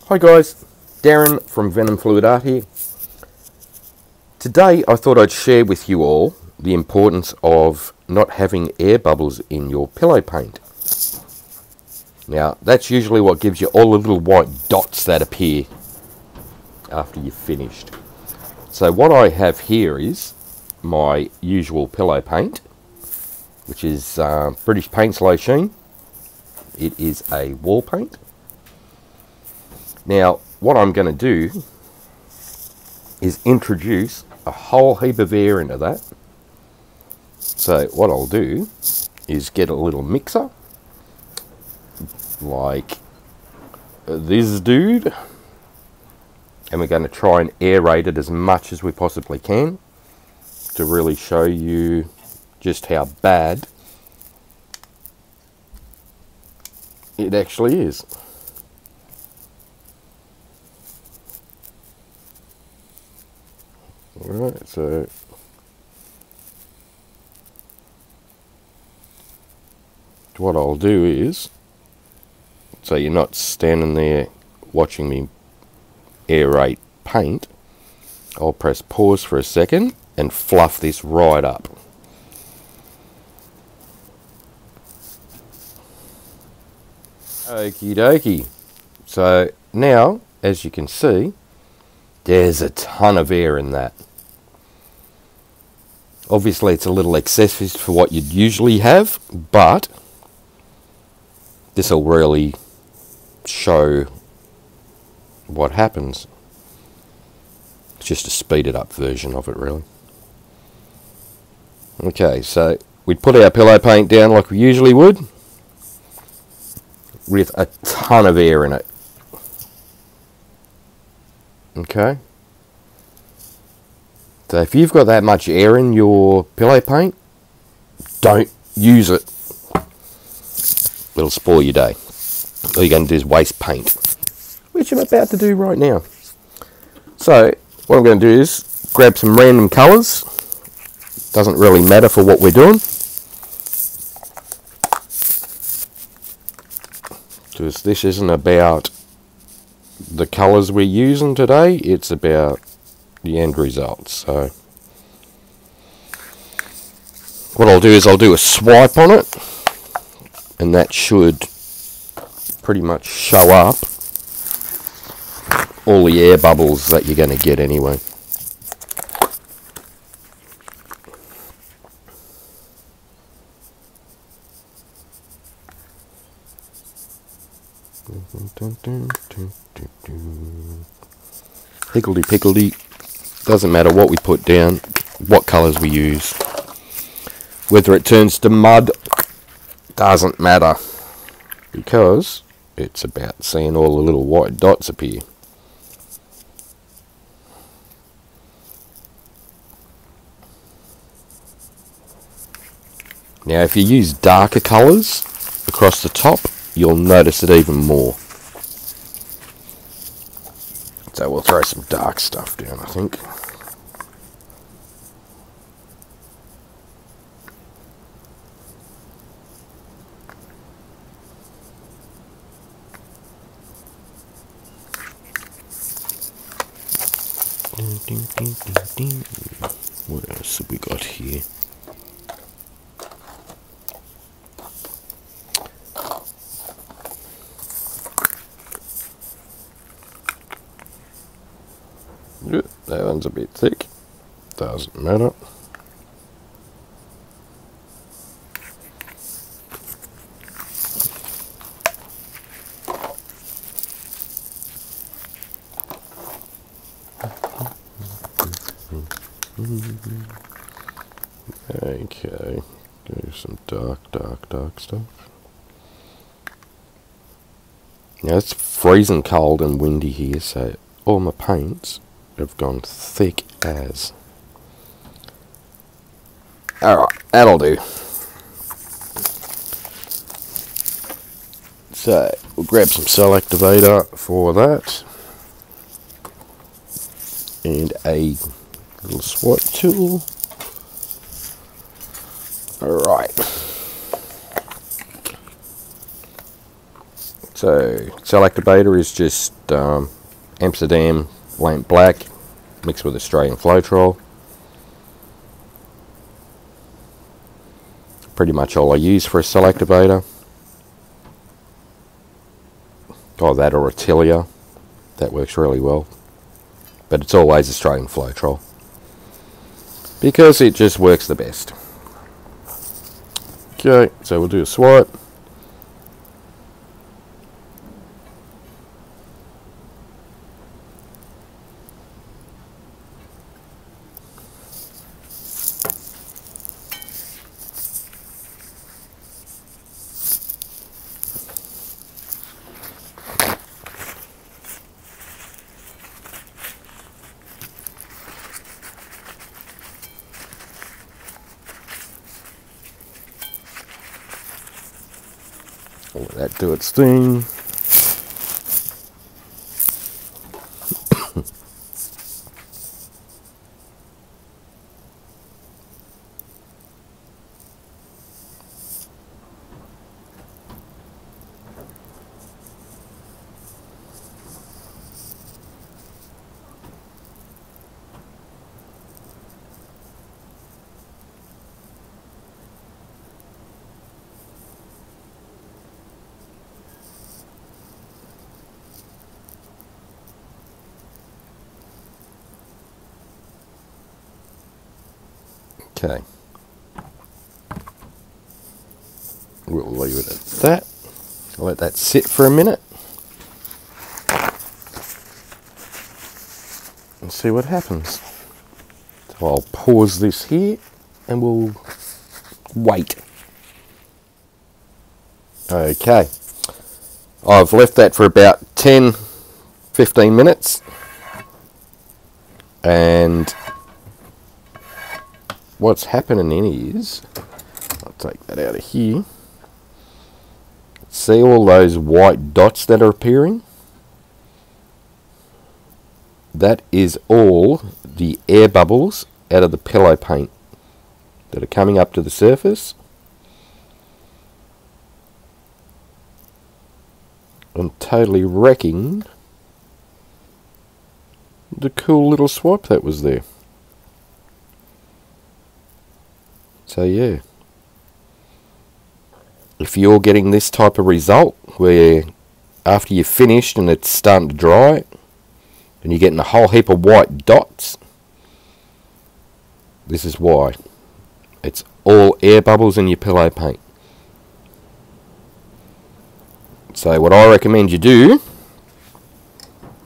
Hi guys, Darren from Venom Fluid Art here. Today I thought I'd share with you all the importance of not having air bubbles in your pillow paint. Now that's usually what gives you all the little white dots that appear after you've finished. So what I have here is my usual pillow paint, which is British Paints Low Sheen. It is a wall paint. Now, what I'm going to do is introduce a whole heap of air into that. So what I'll do is get a little mixer, like this dude, and we're going to try and aerate it as much as we possibly can to really show you just how bad it actually is. Alright, so what I'll do is, so you're not standing there watching me aerate paint, I'll press pause for a second and fluff this right up. Okie dokie. So now, as you can see, there's a ton of air in that. Obviously it's a little excessive for what you'd usually have, but this will really show what happens. It's just a speeded up version of it, really. Okay, so we'd put our pillow paint down like we usually would, with a ton of air in it. Okay, so if you've got that much air in your pillow paint, don't use it. It'll spoil your day. All you're going to do is waste paint, which I'm about to do right now. So what I'm going to do is grab some random colours. Doesn't really matter for what we're doing, because this isn't about the colours we're using today, it's about the end result. So what I'll do is I'll do a swipe on it, and that should pretty much show up all the air bubbles that you're going to get anyway. Higgledy piggledy, doesn't matter what we put down, what colours we use. Whether it turns to mud, doesn't matter, because it's about seeing all the little white dots appear. Now if you use darker colours across the top, you'll notice it even more. So we'll throw some dark stuff down, I think. What else have we got here? That one's a bit thick, doesn't matter. Okay, do some dark stuff. Now it's freezing cold and windy here, so all my paints have gone thick as. Alright, that'll do. So we'll grab some cell activator for that, and a little swipe tool. Alright, So, cell activator is just Amsterdam lamp black mixed with Australian Floetrol. Pretty much all I use for a cell activator. Oh, that or Acrylic. That works really well. But it's always Australian Floetrol, because it just works the best. Okay, so we'll do a swipe. Let that do its thing. Okay, we'll leave it at that. Let that sit for a minute and see what happens. So I'll pause this here and we'll wait. Okay, I've left that for about 10-15 minutes, and what's happening is, I'll take that out of here. See all those white dots that are appearing? That is all the air bubbles out of the pillow paint that are coming up to the surface. And totally wrecking the cool little swipe that was there. So yeah, if you're getting this type of result where after you've finished and it's starting to dry and you're getting a whole heap of white dots, this is why. It's all air bubbles in your pillow paint. So what I recommend you do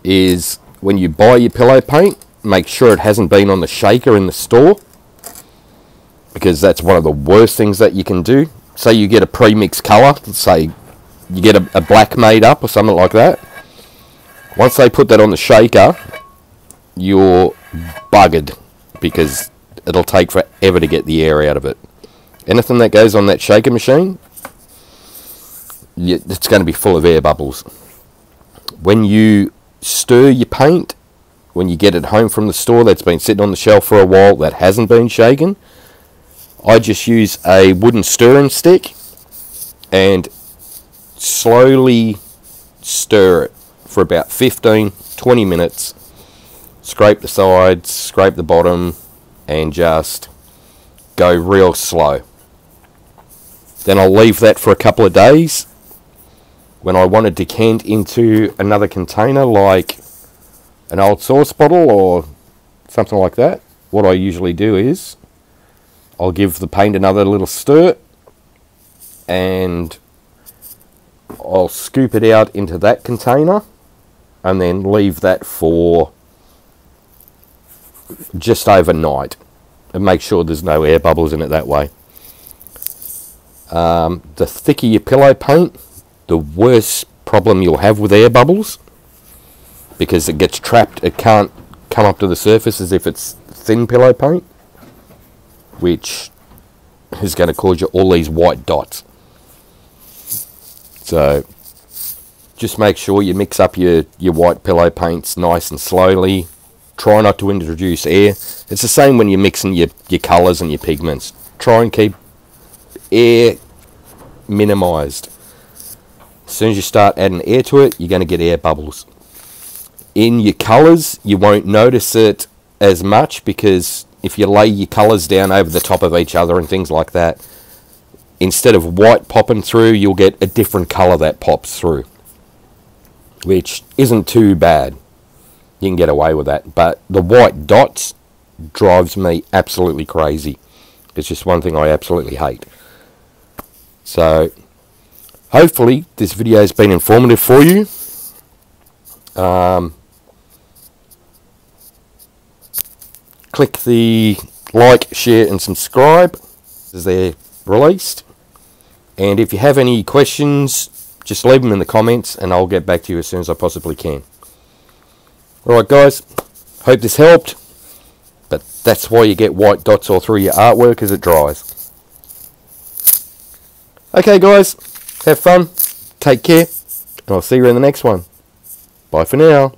is, when you buy your pillow paint, make sure it hasn't been on the shaker in the store, because that's one of the worst things that you can do. Say you get a pre-mixed colour, say you get a black made up or something like that. Once they put that on the shaker, you're buggered, because it'll take forever to get the air out of it. Anything that goes on that shaker machine, it's going to be full of air bubbles. When you stir your paint, when you get it home from the store that's been sitting on the shelf for a while that hasn't been shaken, I just use a wooden stirring stick and slowly stir it for about 15-20 minutes. Scrape the sides, scrape the bottom, and just go real slow. Then I'll leave that for a couple of days. When I want to decant into another container, like an old sauce bottle or something like that, what I usually do is I'll give the paint another little stir and I'll scoop it out into that container and then leave that for just overnight and make sure there's no air bubbles in it that way. The thicker your pillow paint, the worse problem you'll have with air bubbles, because it gets trapped. It can't come up to the surface as if it's thin pillow paint, which is going to cause you all these white dots. So just make sure you mix up your white pillow paints nice and slowly. Try not to introduce air. It's the same when you're mixing your colours and your pigments. Try and keep air minimised. soon as you start adding air to it, you're going to get air bubbles. In your colours, you won't notice it as much, because if you lay your colours down over the top of each other and things like that, instead of white popping through, you'll get a different colour that pops through, which isn't too bad. You can get away with that. But the white dots drives me absolutely crazy. It's just one thing I absolutely hate. So hopefully this video has been informative for you. Click the like, share and subscribe as they're released. And if you have any questions, just leave them in the comments and I'll get back to you as soon as I possibly can. Alright guys, hope this helped. But that's why you get white dots all through your artwork as it dries. Okay guys, have fun, take care, and I'll see you in the next one. Bye for now.